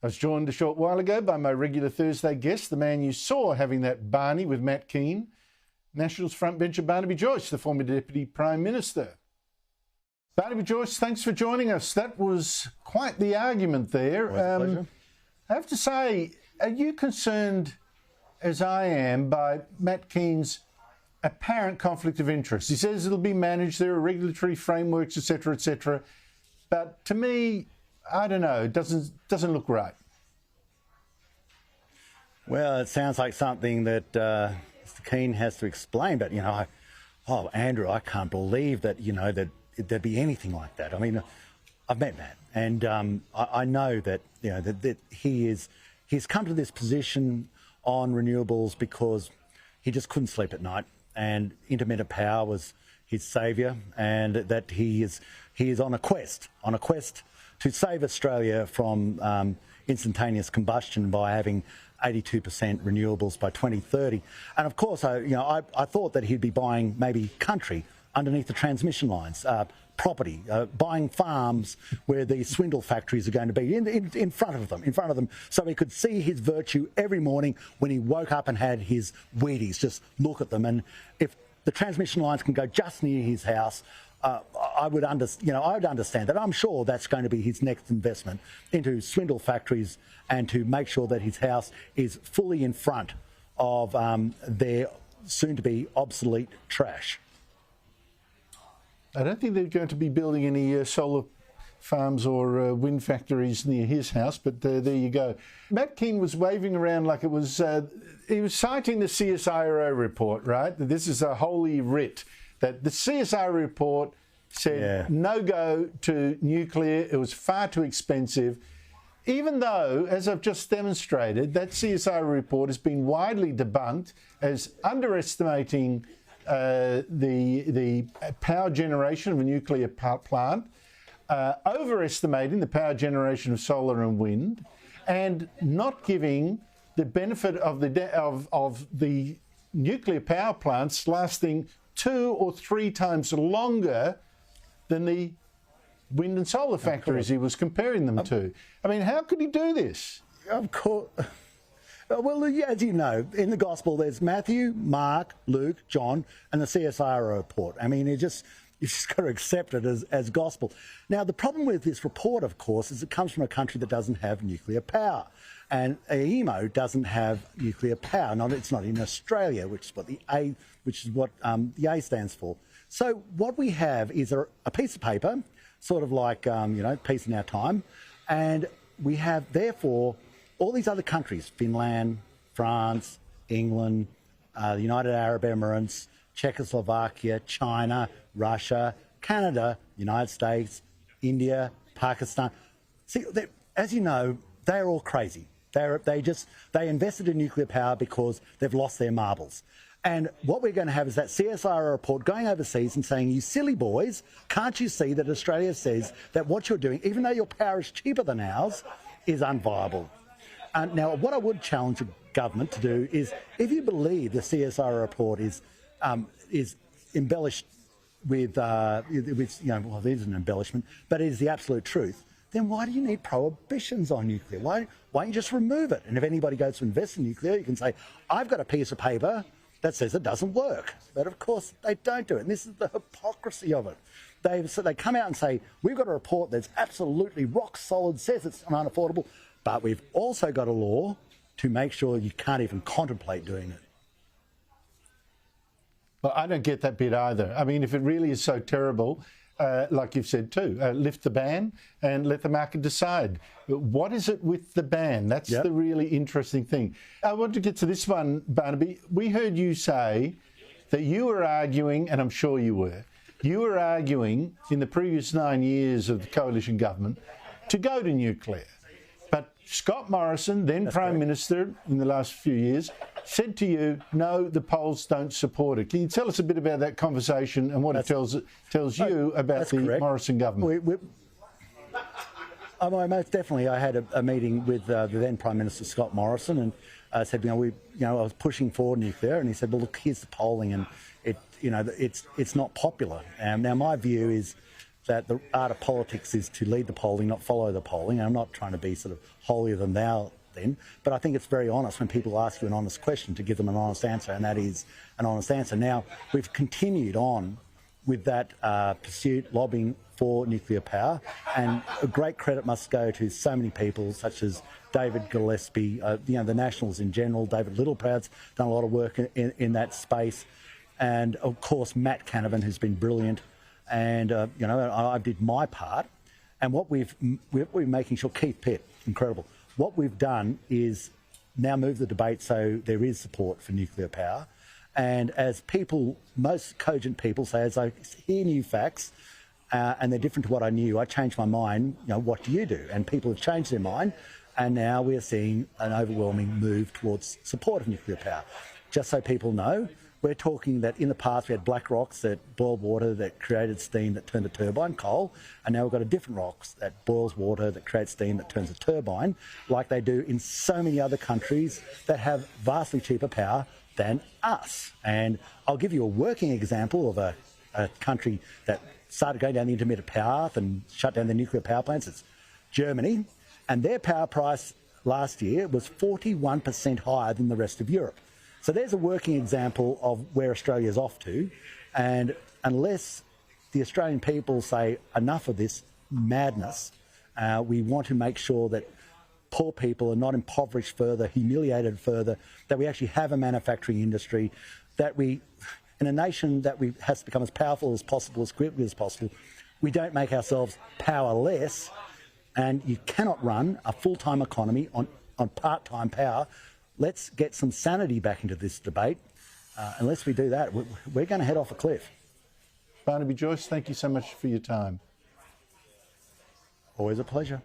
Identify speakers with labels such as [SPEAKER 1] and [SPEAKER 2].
[SPEAKER 1] I was joined a short while ago by my regular Thursday guest, the man you saw having that Barney with Matt Kean, Nationals frontbencher Barnaby Joyce, the former Deputy Prime Minister. Barnaby Joyce, thanks for joining us. That was quite the argument there.
[SPEAKER 2] Pleasure.
[SPEAKER 1] I have to say, are you concerned, as I am, by Matt Kean's apparent conflict of interest? He says it'll be managed, there are regulatory frameworks, etc., etc. But to me, I don't know, it doesn't look right.
[SPEAKER 2] Well, it sounds like something that Mr Kean has to explain, but, Andrew, I can't believe that, that there'd be anything like that. I mean, I've met Matt, and I know that, that he's come to this position on renewables because he just couldn't sleep at night, and intermittent power was his saviour, and that he is on a quest to save Australia from instantaneous combustion by having 82% renewables by 2030. And of course, I thought that he'd be buying maybe country underneath the transmission lines, property, buying farms where the swindle factories are going to be in front of them, so he could see his virtue every morning when he woke up and had his Wheaties, just look at them. And if the transmission lines can go just near his house, I would understand that. I'm sure that's going to be his next investment into swindle factories and to make sure that his house is fully in front of their soon-to-be obsolete trash.
[SPEAKER 1] I don't think they're going to be building any solar farms or wind factories near his house, but there you go. Matt Kean was waving around like it was, he was citing the CSIRO report, right? This is a holy writ, that the CSIRO report said no go to nuclear, it was far too expensive, even though, as I've just demonstrated, that CSIRO report has been widely debunked as underestimating the power generation of a nuclear power plant, overestimating the power generation of solar and wind, and not giving the benefit of the nuclear power plants lasting 2 or 3 times longer than the wind and solar factories he was comparing them to. I mean, how could he do this?
[SPEAKER 2] Of course. Well, as you know, in the Gospel, there's Matthew, Mark, Luke, John, and the CSIRO report. I mean, you just got to accept it as gospel. Now, the problem with this report, of course, is it comes from a country that doesn't have nuclear power. And AEMO doesn't have nuclear power. It's not in Australia, which is what the A stands for. So what we have is a piece of paper, sort of like Peace in Our Time, and we have therefore all these other countries: Finland, France, England, the United Arab Emirates, Czechoslovakia, China, Russia, Canada, United States, India, Pakistan. See, as you know, they're all crazy. They invested in nuclear power because they've lost their marbles. And what we're going to have is that CSIRO report going overseas and saying, you silly boys, can't you see that Australia says that what you're doing, even though your power is cheaper than ours, is unviable? Now, what I would challenge the government to do is, if you believe the CSIRO report is embellished with well, it is an embellishment, but it is the absolute truth, then why do you need prohibitions on nuclear? Why don't you just remove it? And if anybody goes to invest in nuclear, you can say, I've got a piece of paper that says it doesn't work. But of course, they don't do it. And this is the hypocrisy of it. They come out and say, we've got a report that's absolutely rock solid, says it's unaffordable, but we've also got a law to make sure you can't even contemplate doing it.
[SPEAKER 1] Well, I don't get that bit either. I mean, if it really is so terrible, like you've said too, lift the ban and let the market decide. What is it with the ban? That's the really interesting thing. I want to get to this one, Barnaby. We heard you say that you were arguing, and I'm sure you were arguing in the previous 9 years of the coalition government to go to nuclear. But Scott Morrison, then Prime Minister in the last few years, said to you, no, the polls don't support it. Can you tell us a bit about that conversation and what it tells you about the Morrison government?
[SPEAKER 2] Most definitely. I had a meeting with the then Prime Minister Scott Morrison, and I said, I was pushing for nuclear, and he said, well, look, here's the polling, and it's not popular. Now, my view is that the art of politics is to lead the polling, not follow the polling. And I'm not trying to be sort of holier than thou then, but I think it's very honest when people ask you an honest question to give them an honest answer, and that is an honest answer. Now, we've continued on with that pursuit, lobbying for nuclear power, and a great credit must go to so many people such as David Gillespie, the Nationals in general. David Littleproud's done a lot of work in that space, and of course Matt Kean, who's been brilliant, and I did my part. And what we're making sure, Keith Pitt, incredible. What we've done is now move the debate so there is support for nuclear power. And as people, most cogent people say, as I hear new facts and they're different to what I knew, I change my mind, what do you do? And people have changed their mind, and now we're seeing an overwhelming move towards support of nuclear power. Just so people know, we're talking that in the past we had black rocks that boiled water that created steam that turned a turbine, coal, and now we've got a different rocks that boils water that creates steam that turns a turbine, like they do in so many other countries that have vastly cheaper power than us. And I'll give you a working example of a country that started going down the intermittent power path and shut down their nuclear power plants. It's Germany, and their power price last year was 41% higher than the rest of Europe. So there's a working example of where Australia's off to, and unless the Australian people say enough of this madness, we want to make sure that poor people are not impoverished further, humiliated further, that we actually have a manufacturing industry, that we, in a nation that has to become as powerful as possible, as quickly as possible, we don't make ourselves powerless, and you cannot run a full-time economy on part-time power. Let's get some sanity back into this debate. Unless we do that, we're going to head off a cliff.
[SPEAKER 1] Barnaby Joyce, thank you so much for your time.
[SPEAKER 2] Always a pleasure.